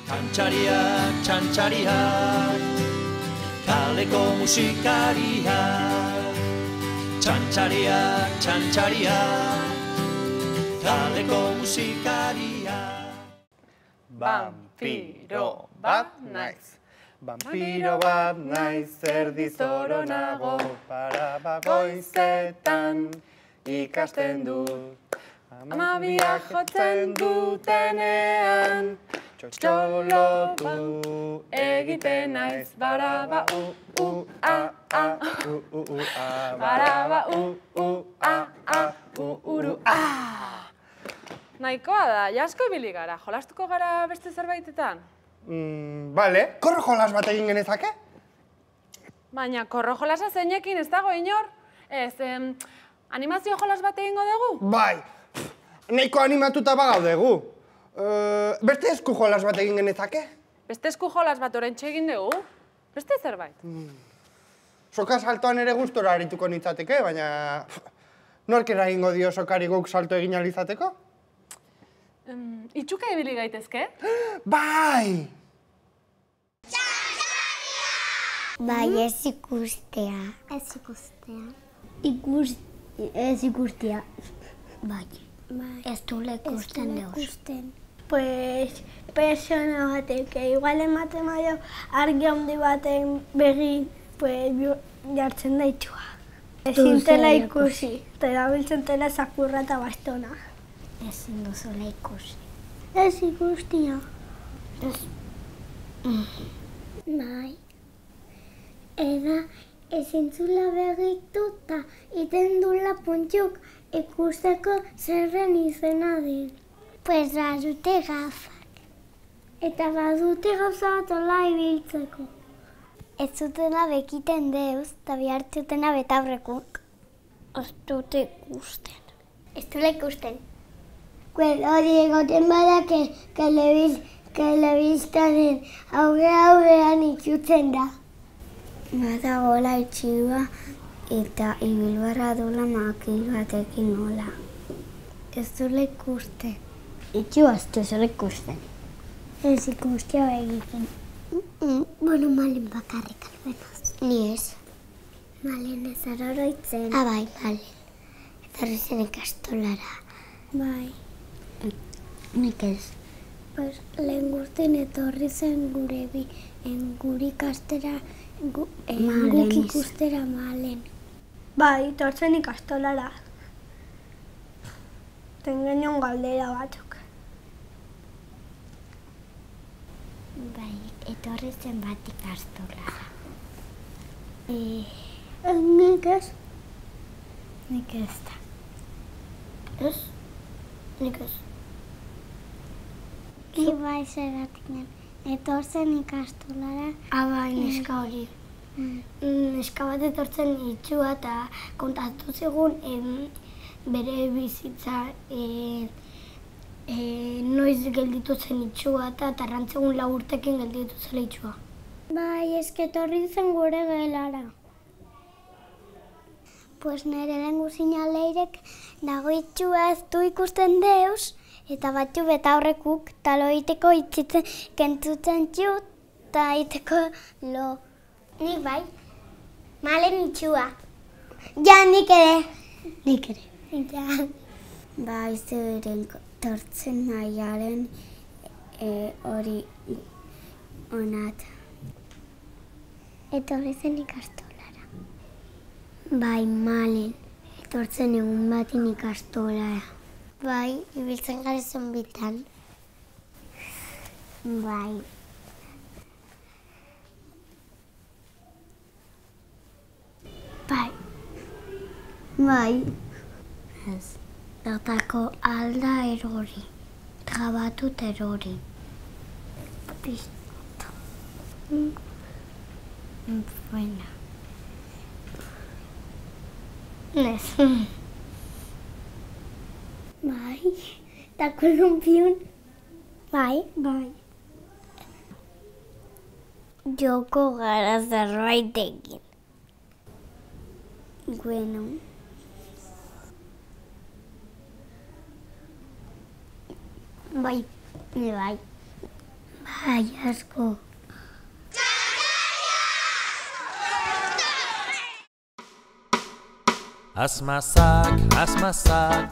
Txantxariak, txantxariak, kaleko musikariak. Txantxariak, txantxariak, kaleko musikariak. Vampiro bat naiz. Vampiro bat naiz, erdi zoro nago, para goizetan ikasten dut. Amabiak jotzen dutenean, txolotu egiten naiz. Baraba a baraba uru a. Nahikoa da, jasko ibili gara, jolastuko gara beste zerbaitetan? Bale, korro jolas bat egin genezake? Baina korro jolasa zeinekin ez dago inor? Ez, animazio jolas bat egingo dugu? Bai, nahiko animatuta bagaudegu. Beste esku jolas bat egin genezake? Beste esku jolas bat oraintxe egin dugu? Beste zerbait? Soka saltoan ere gustora arituko nintzateke, baina nork eragingo dio sokari guk salto egin alizateko? Itxuka ibili gaitezke? Bai! Bai, ez ikustea. Ez ikustea. Ez ikustea. Bai. Ez dule ikusten deuz. Pues, persona batek, igual ematen maio argi handi baten begi, pues, jartzen da itxua. Ezin tela ikusi, eta erabiltzen tela zakurra eta bastona. Ezin duzula ikusi. Ez ikustia. Bai. Eda, ezin zula begituta, iten dula puntxuk ikusteko zerren izena den. Pues badute gafak. Eta badute gauza bat hola ibiltzeko. Ez zutena bekiten deuz, eta bihartzutena betaurrekuk. Ez dute ikusten. Ez dute ikusten. Hori egoten badake, telebistaren aurrean itxutzen da. Bada gola itxiba eta ibilbarra dola makil batekin nola. Ez dule ikusten. Itxua ez duzule ikusten. Ez ikustia egiten. Bueno, malen bakarrik albenaz. Ni ez. Malen ez aroroitzen. Bai, malen. Eta horrezen ikastolara. Bai. Nik ez. Pues, lehen gurten etorri zen guri ikastera, guk ikustera malen. Bai, etortzen ikastolara. Tengenion galdera batzuk. Bai, etorri zen bat ikastolara. Nik ez? Nik ez da. Ez? Nik ez. Bai, zeratik etortzen ikastolara. Bai, neska hori. Neska bat etortzen itxua eta kontatu zigun bere bizitza noiz gelditu zen itxua eta arrantzegun 4 urtekin gelditu zela itxua. Bai, eske etorri zen gure gelara. Pues nire lengu sinaleirek dago itxua ez du ikusten deuz, eta batzu betaurrekuk talo iteko itzitzen kentutzen txut, eta iteko lo. Nik bai, malen itxua. Ja, nik ere. Nik ere. Ja. Bai, zeuren tortzen nahiaren hori onat. Etorri zen ikastolara. Bai, malen. Etortzen egun batin ikastolara. Bai, ibiltzen gara zonbitan. Bai. Bai. Bai. Ez. Bertako alda erori. Trabatut erori. Piztu. Buena. Ez. Bai. Eta kolumpiun. Bai. Bai. Joko gara zerbait egin. Bueno. Bai. Bai. Bai, asko. Asmazak,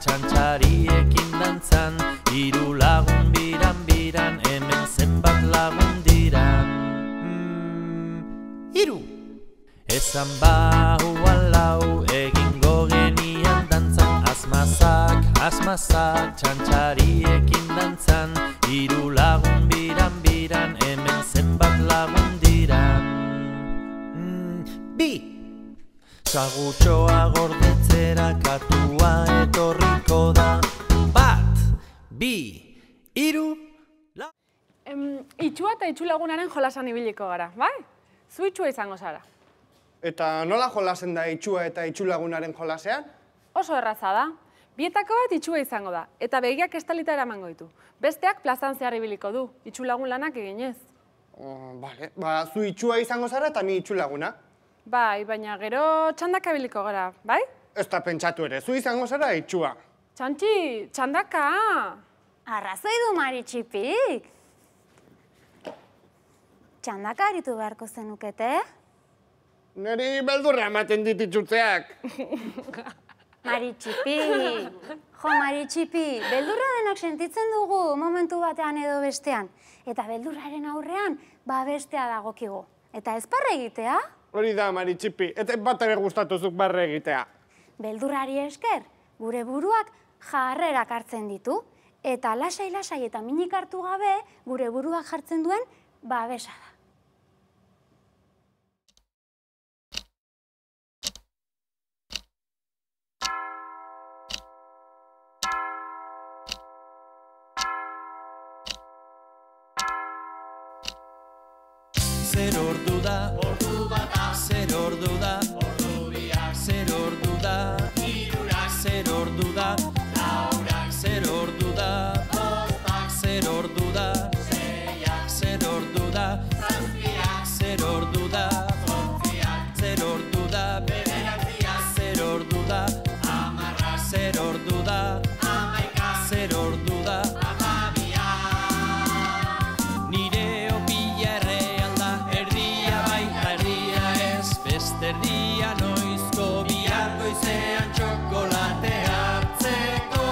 txantxariekin dantzan, hiru lagun biran, hemen zenbat lagun diran. Hiru! Esan bau alau, egingo genian dantzan, asmazak, txantxariekin dantzan, hiru lagun biran, hemen zenbat lagun diran. Bi! Sagutxoa gordetzera katua etorriko da. Bat, bi, hiru, lau. Itxua eta itxulagunaren jolasan ibiliko gara, bai? Zu itxua izango zara. Eta nola jolasen da itxua eta itxulagunaren jolasean? Oso erraza da. Bietako bat itxua izango da, eta begiak estalita eramango ditu. Besteak plazan zehar ibiliko du, itxulagun lanak eginez. Bale, zu itxua izango zara eta ni itxulaguna. Bai, baina gero txandaka ibiliko gara, bai? Ez da pentsatu ere, zu izango zara itxua. Txantxi, txandaka! Arrazoi du Maritxipik. Txandaka aritu beharko zenukete? Neri beldurra ematen dit itxutzeak. Maritxipi, Maritxipi, beldurra denak sentitzen dugu momentu batean edo bestean. Eta beldurraren aurrean, bestea dagokigu. Eta ez barre egitea? Hori da, Maritxipi, eta bat ere gustatuzuk barre egitea. Beldurrari esker, gure buruak jarrerak hartzen ditu. Eta lasai eta minik hartu gabe, gure buruak jartzen duen babesa da. Zer ordu da, ordu bata, zer ordu da, ordu biak, zer ordu da, hirurak, zer ordu da, laurak, zer ordu da, bostak, zer ordu da, seiak, zer ordu da, zazpiak, zer ordu da, zortziak, zer ordu da, bederatziak, zer ordu da, hamarrak, zer ordu da, hamaika, zer ordu da, erdia noizko bihar goizean txokolate hartzeko.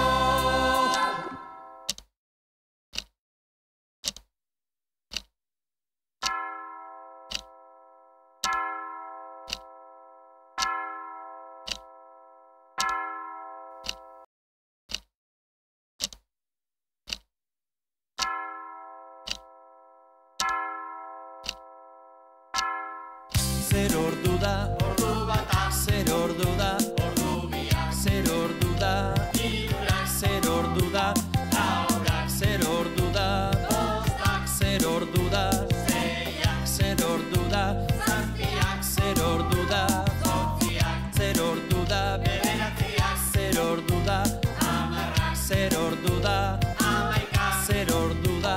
Zer ordu da, ordu bata, zer ordu da, ordu biak, zer ordu da, hirurak, zer ordu da, laurak, zer ordu da, bostak, zer ordu da, seiak, zer ordu da, zazpiak, zer ordu da, zortziak, zer ordu da, bederatziak, zer ordu da, hamarrak, zer ordu da, hamaika, zer ordu da,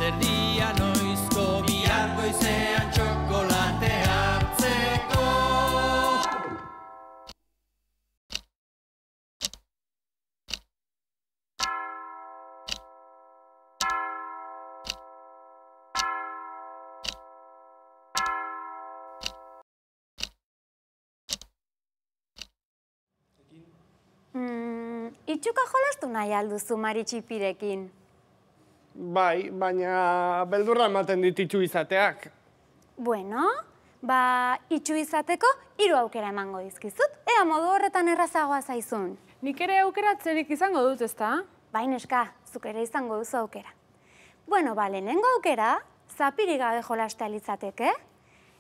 erdia noizko bihar goizean txokolate hartzeko. Itxuka jolastu nahi alduzu Maritxipirekin? Bai, baina beldurra ematen dit itxu izateak. Bueno, itxu izateko 3 aukera emango dizkizut. Ea modu horretan errazagoa zaizun. Nik ere aukeratzerik izango dut, ezta? Bai, neska, zuk ere izango duzu aukera. Bueno, lehenengo aukera, zapirik gabe jolastea litzateke.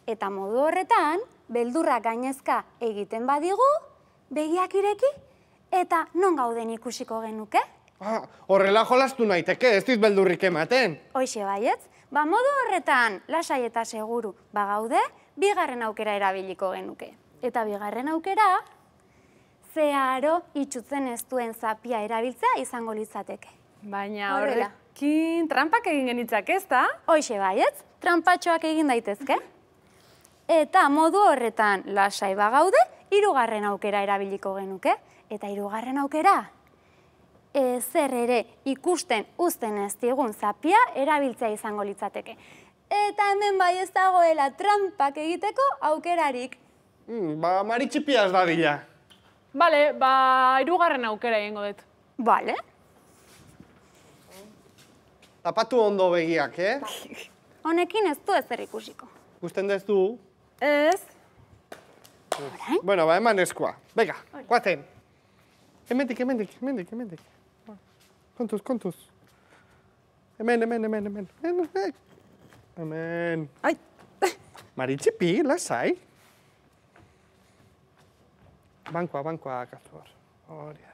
Eta modu horretan, beldurrak gainezka egiten badigu, begiak ireki, eta non gauden ikusiko genuke? Horrela jolastu naiteke, ez dit beldurrik ematen. Hoixe baietz, modu horretan lasai eta seguru gaude, bigarren aukera erabiliko genuke. Eta bigarren aukera, zeharo itxutzen ez duen zapia erabiltzea izango litzateke. Baina horrekin trampak egin genitzak, ez da? Hoixe baietz, trampatxoak egin daitezke. Eta modu horretan lasai gaude, hirugarren aukera erabiliko genuke. Eta hirugarren aukera, ezer ere ikusten uzten ez digun zapia erabiltzea izango litzateke. Eta hemen bai ez dagoela trampak egiteko aukerarik. Ba, maritxipia ez dadila. Bale, hirugarren aukera egingo dut. Bale. Tapatu ondo begiak, Honekin ez du ezer ikusiko. Gusten dezu? Ez? Orain? Bueno, ba, eman eskua. Bega, guazen. Hemendik. Kontuz. Hemen. Hemen. Ai! Maritxipi, lasai. Bankoa, Kazur. Horia.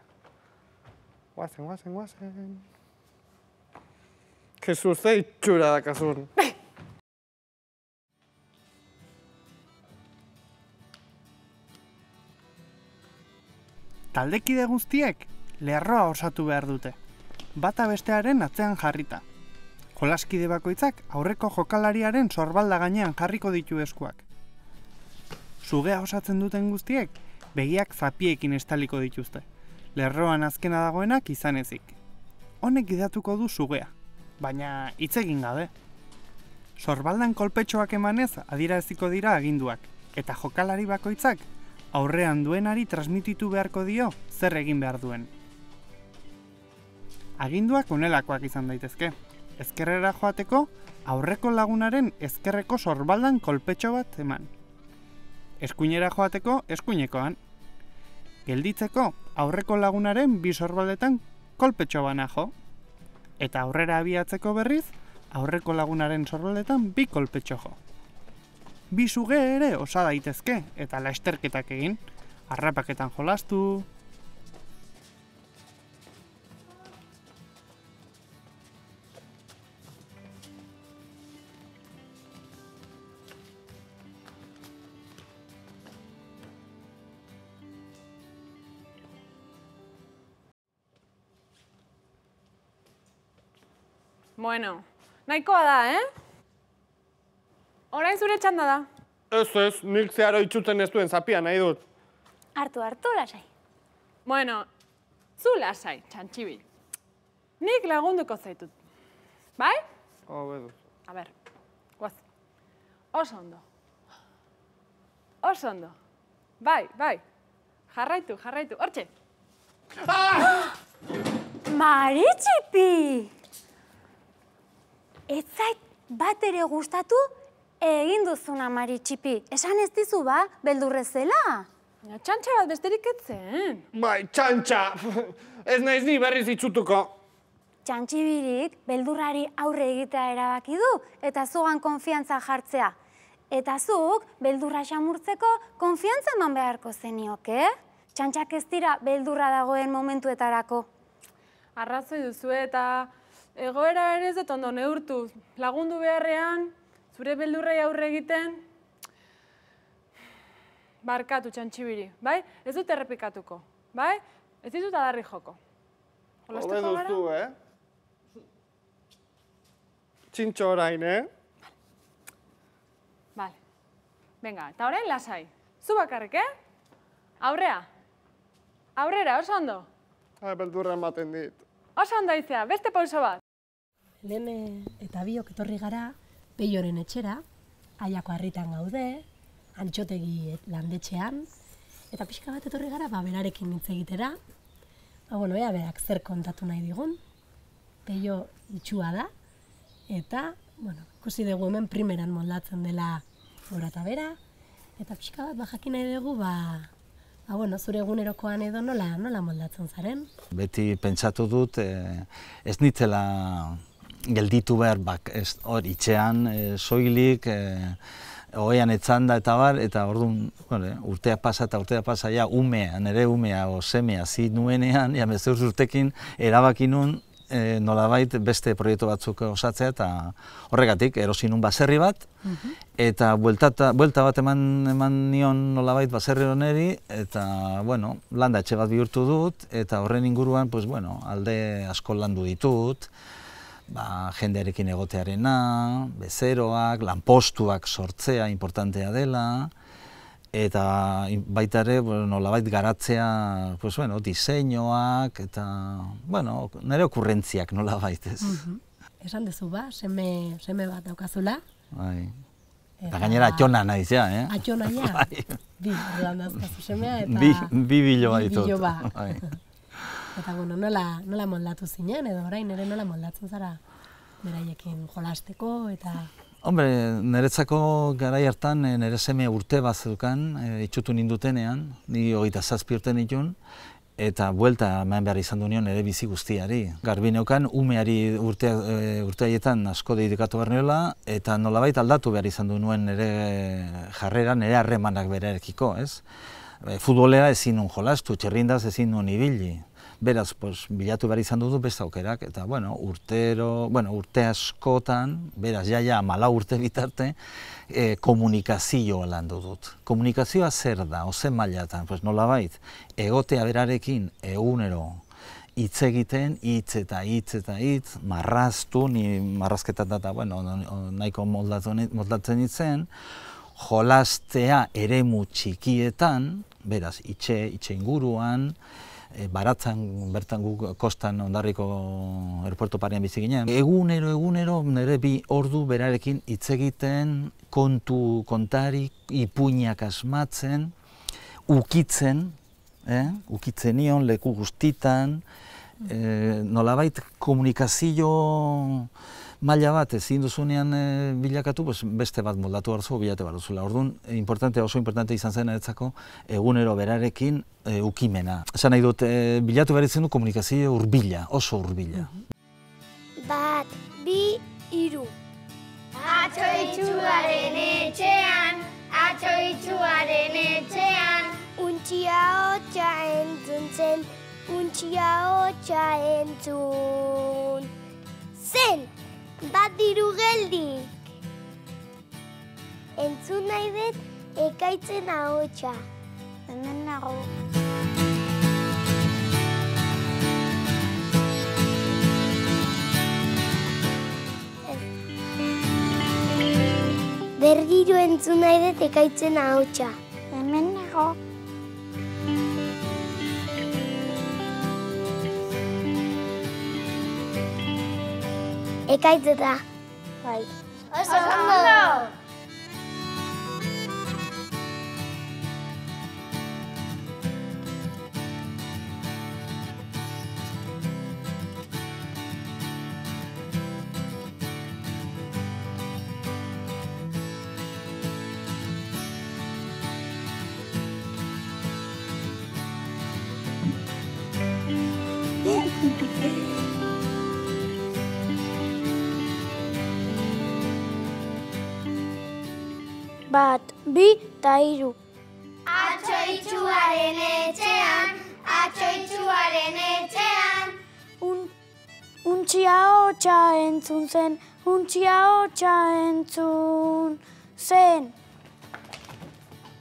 Guazen. Jesus, ze itxura da, Kazur. Taldekide guztiek lerroa osatu behar dute, bata bestearen atzean jarrita. Jolaskide bakoitzak aurreko jokalariaren sorbalda gainean jarriko ditu eskuak. Sugea osatzen duten guztiek begiak zapiekin estaliko dituzte, lerroan azkena dagoenak izan ezik. Honek gidatuko du sugea, baina hitz egin gabe. Sorbaldan kolpetxoak emanez adieraziko dira aginduak, eta jokalari bakoitzak aurrean duenari transmititu beharko dio zer egin behar duen. Aginduak honelakoak izan daitezke. Ezkerrera joateko, aurreko lagunaren ezkerreko sorbaldan kolpetxo bat eman. Eskuinera joateko, eskuinekoan. Gelditzeko, aurreko lagunaren bi sorbaldetan kolpetxo bana jo. Eta aurrera abiatzeko berriz, aurreko lagunaren sorbaldetan bi kolpetxo jo. Bi suge ere osa daitezke, eta lasterketak egin, harrapaketan jolastu. Bueno, nahikoa da, Orain zure txanda da. Ez, nik zeharo itxuten ez duen zapia nahi dut. Hartu, lasai. Bueno, zu lasai, txantxibi. Nik lagunduko zaitut. Bai? Hobe dut. A ber, guaz. Oso ondo. Bai. Jarraitu, hortxe. Maritxipi! Ez zait bat ere gustatu egin duzuna, Maritxipi. Esan ez dizu ba, beldurrez zela? Txantxa bat besterik etzen. Bai, txantxa! Ez naiz ni berriz itxutuko. Txantxibirik beldurrari aurre egitea erabaki du eta zugan konfiantza jartzea. Eta zuk beldurra xamurtzeko konfiantza eman beharko zenioke? Txantxak ez dira beldurra dagoen momentuetarako. Arrazoi duzu eta egoera ere ez dut ondo neurtu. Lagundu beharrean, zure beldurrei aurre egiten, barkatu txantxibiri, bai? Ez dut errepikatuko, bai? Ez ditut adarri joko. Hobe duzu, Txintxo orain, Vale. Venga, eta orain lasai. Zu bakarrik, Aurrera, oso ondo. Beldurra ematen dit. Oso ondo izea, beste pauso bat. Lehen eta biok etorri gara, Peioren etxera, Aiako harritan gaude, Antxotegi landetxean, eta pixka bat etorri gara, berarekin hitz egitera. Ea berak zer kontatu nahi digun. Peio itxua da, eta, ikusi dugu hemen primeran moldatzen dela gora eta bera, eta pixka bat jakin nahi dugu, zure egunerokoan edo nola moldatzen zaren. Beti pentsatu dut, ez nitzela gelditu behar, hor itxean, soilik, oean etzanda eta bar, eta orduan, urtea pasa, ja umea, nire umea o semea zi nuenean, ja mezeur urtekin erabaki nun, nolabait beste proiektu batzuk osatzea, eta horregatik erosi nun baserri bat, eta buelta bat eman nion nolabait baserri honeri, eta, landa etxe bat bihurtu dut, eta horren inguruan, alde asko landu ditut, jendearekin egotearena, bezeroak, lanpostuak sortzea importantea dela, eta baita ere nolabait garatzea diseinuak eta nire okurrentziak nolabait ez. Esan dezu seme bat daukazula. Bai. Eta gainera atxona naiz ja, Atxona ja? Bi, orduan dauzkazu semea eta... Bi biloba ditut. Eta nola moldatu zinen, edo orain ere nola moldatzen zara beraiekin jolasteko eta... Hombre, niretzako garai hartan nire seme urte bat zeukan, itxutu nindutenean, ni 27 urte nituen, eta buelta eman behar izan du nion nire bizi guztiari. Garbi neukan, umeari urte haietan asko dedikatu behar niola, eta nolabait aldatu behar izan du nuen nire jarrera, nire harremanak berarekiko, ez? Futbolera ezin nun jolastu, txerrindaz ezin nun ibili. Beraz, bilatu behar izan dut beste aukerak, eta urte askotan, beraz, 14 urte bitarte, komunikazioa landu dut. Komunikazioa zer da, ozen mailatan, nolabait, egotea berarekin egunero hitz egiten, hitz, marraztu, ni marrazketan eta, nahiko moldatzen nintzen, jolastea eremu txikietan, beraz, itxe inguruan, Baratzan, bertan guk kostan Hondarriko aeropuerto parean bizi ginen. Egunero nire 2 ordu berarekin hitz egiten, kontari, ipuinak asmatzen, ukitzen nion leku guztitan, nolabait komunikazio maila bat ezin duzunean bilakatu, beste bat moldatu behar zu, bilate behar duzula. Orduan, oso importante izan zen eretzako egunero berarekin ukimena. Esan nahi dut, bilatu behar izan du komunikazio hurbila, oso hurbila. 1, 2, 3. Atzo itxuaren etxean, atzo itxuaren etxean. Untxia hotxa entzun zen, untxia hotxa entzun zen. Bat diru geldik. Entzun nahi dut ekaitzen ahotsa. Hemen nago. Berriro entzun nahi dut ekaitzen ahotsa. Hemen nago. Ekaitzeta. Bai. Oso ondo! Bat, 2, 3. Atzo itxuaren etxean, atzo itxuaren etxean. Untxia hotxa entzun zen, untxia hotxa entzun zen.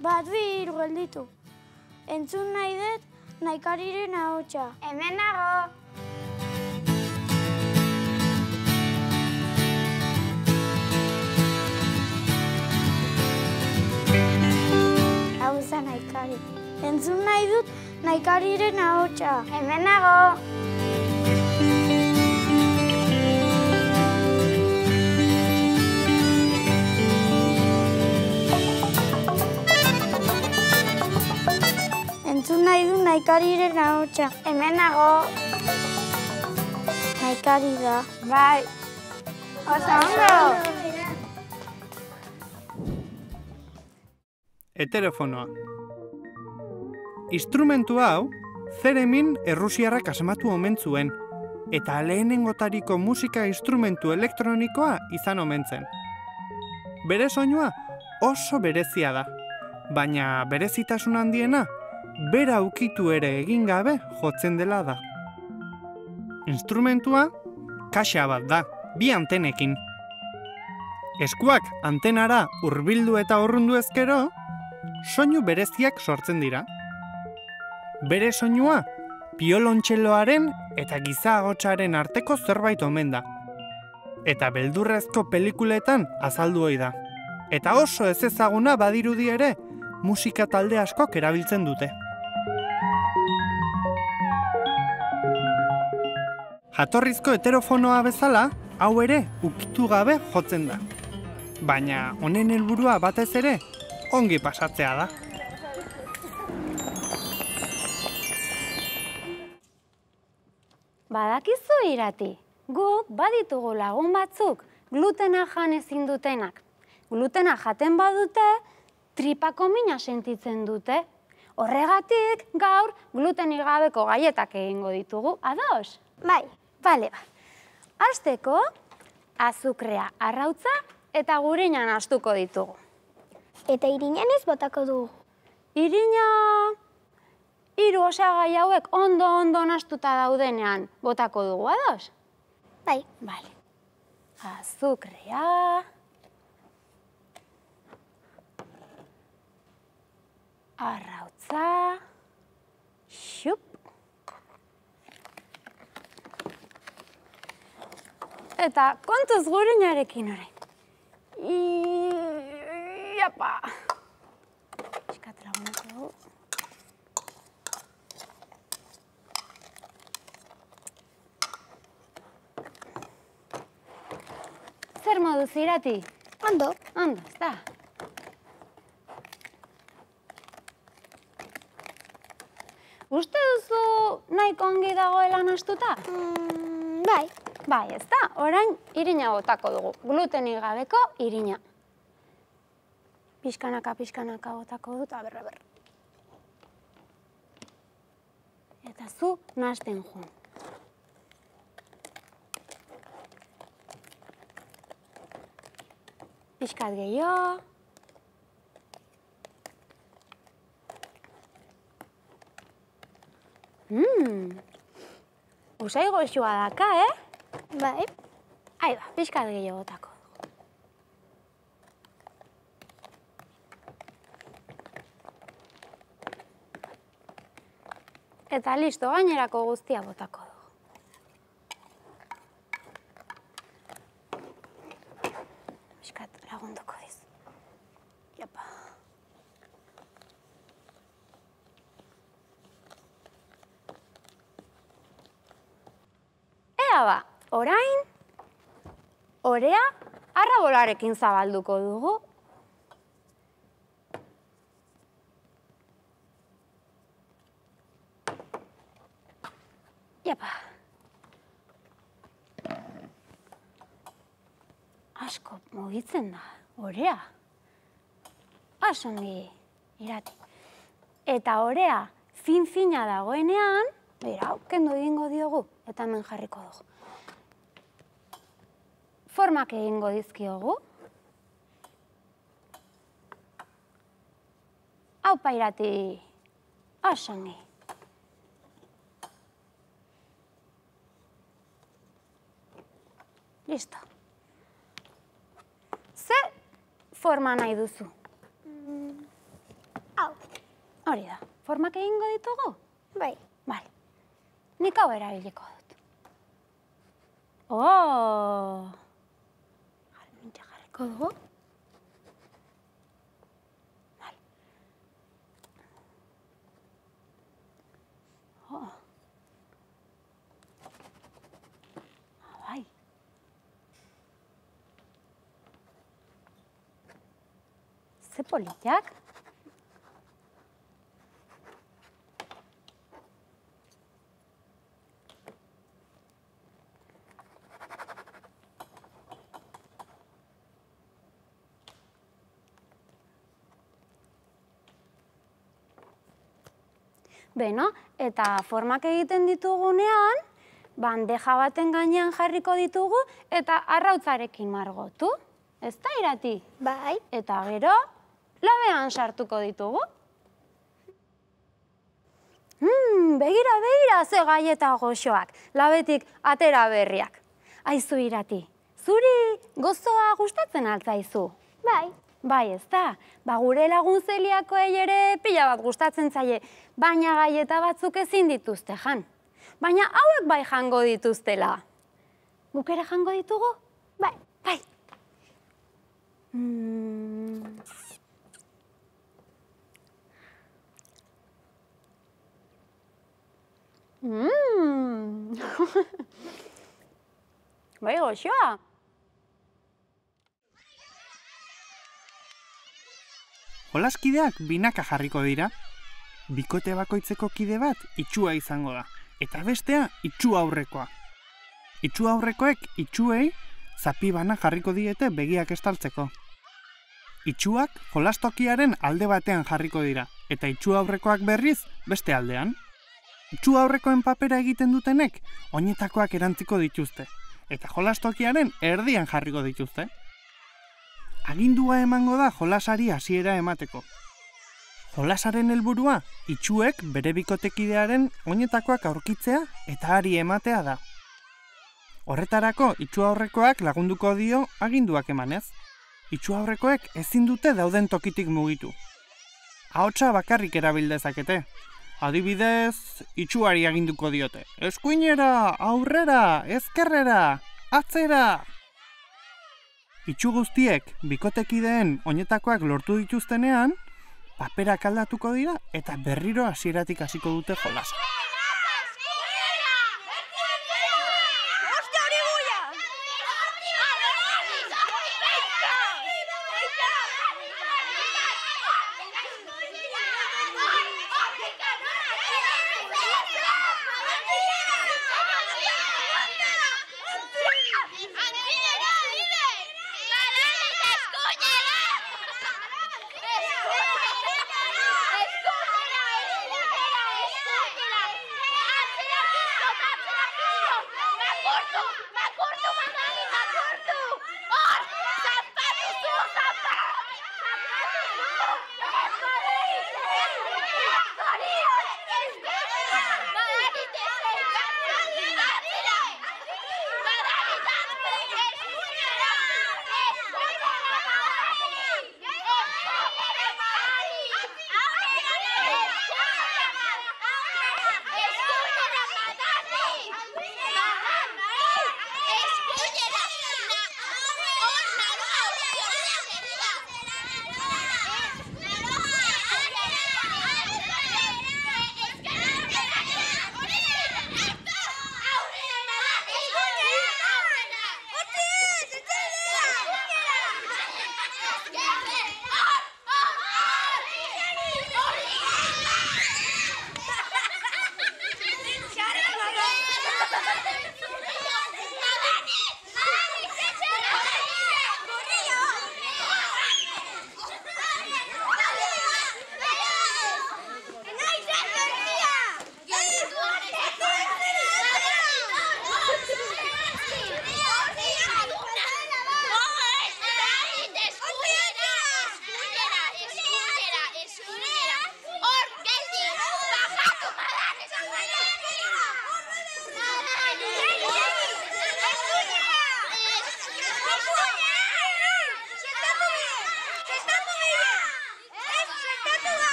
Bat, 2 gelditu. Entzun nahi dut Naikariren ahotsa. Hemen nago. Naikari. Entzun nahi dut Naikariren ahotsa. Hemen nago. Entzun nahi dut Naikariren ahotsa. Hemen nago. Naikari da. Bai. Oso ondo. Heterofonoa. Instrumentu hau, Theremin errusiarrak asmatu omen zuen, eta lehenengotariko musika instrumentu elektronikoa izan omen zen. Bere soinua oso berezia da, baina berezitasun handiena, bera ukitu ere egin gabe jotzen dela da. Instrumentua, kaxa bat da, 2 antenekin. Eskuak antenara hurbildu eta urrundu ezkero, soinu bereziak sortzen dira. Bere soinua, piolontxeloaren eta giza ahotsaren arteko zerbait omen da. Eta beldurrezko pelikuletan azaldu ohi da. Eta oso ezezaguna badirudi ere, musika talde askok erabiltzen dute. Jatorrizko heterofonoa bezala, hau ere ukitu gabe jotzen da. Baina honen helburua batez ere ongi pasatzea da. Badakizu Irati, guk baditugu lagun batzuk glutena jan ezin dutenak. Glutena jaten badute, tripako mina sentitzen dute. Horregatik gaur glutenik gabeko gaietak egingo ditugu, ados? Bai. Bale, hasteko azukrea, arrautza eta gurina nahastuko ditugu. Eta irinan ez botako dugu. Irina, 3 osagai hauek ondo nahastuta daudenean botako dugu, ados? Bai. Bale. Azukrea. Arrautza. Xup. Eta kontuz gurinarekin orain. Iapa. Piskat lagunako dugu. Zer moduz Irati? Ondo. Ondo, ez da. Uste duzu nahiko ongi dagoela nahastuta? Bai. Bai, ez da. Orain irina botako dugu. Glutenik gabeko irina. Pixkanaka botako dut, aber. Eta zu nahasten joan. Pixkat gehiago. Usai goxua daka, Bai. Aiba, pixkat gehiago botako. Eta listo, gainerako guztia botako dugu. Pixkat lagunduko dizu. Iapa. Ea ba, orain, orea arrabolarekin zabalduko dugu. Iapa. Asko mugitzen da, orea. Asongi, Irati. Eta orea fin-fina dagoenean, bera, kendu egingo diogu, eta hemen jarriko dugu. Formak egingo dizkiogu. Aupa Irati, asongi. Listo. Ze forma nahi duzu? Hau. Hori da. Formak egingo ditugu? Bai. Bale. Nik hau erabiliko dut. Mintxe jarriko dugu. Bale. Bai. Ze politak. Beno, eta formak egiten ditugunean, bandeja baten gainean jarriko ditugu eta arrautzarekin margotu. Ez da, Irati? Bai. Eta gero, labean sartuko ditugu. Begira, ze gaieta goxoak, labetik atera berriak. Aizu, Irati, zuri gozoa gustatzen altzaizu? Bai. Bai, ez da. Ba, gure lagun zeliakoei ere pila bat gustatzen zaie, baina gaieta batzuk ezin dituzte jan. Baina hauek bai jango dituztela. Guk ere jango ditugu? Bai. Bai. Bai, goxoa. Jolaskideak binaka jarriko dira. Bikote bakoitzeko kide bat itxua izango da, eta bestea itxu aurrekoa. Itxu aurrekoek itxuei zapi bana jarriko diete begiak estaltzeko. Itxuak jolastokiaren alde batean jarriko dira, eta itxu aurrekoak berriz beste aldean. Itxu aurrekoen papera egiten dutenek oinetakoak erantziko dituzte, eta jolastokiaren erdian jarriko dituzte. Agindua emango da jolasari hasiera emateko. Jolasaren helburua itxuek bere bikotekidearen oinetakoak aurkitzea eta hari ematea da. Horretarako itxu aurrekoak lagunduko dio aginduak emanez. Itxu aurrekoek ezin dute dauden tokitik mugitu. Ahotsa bakarrik erabil dezakete. Adibidez, itxuari aginduko diote. Eskuinera, aurrera, ezkerrera, atzera! Itxu guztiek bikotekideen oinetakoak lortu dituztenean, paperak aldatuko dira eta berriro hasieratik hasiko dute jolasa.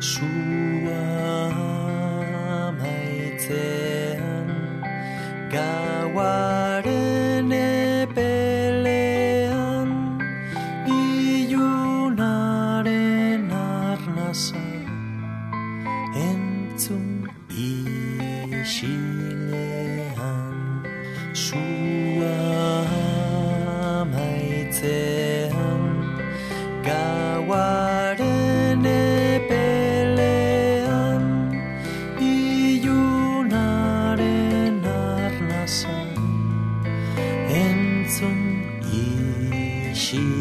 Sua maitzean gauaren epelean ilunaren arnasa entzun isilean. Sua maitzean gauaren epelean hasi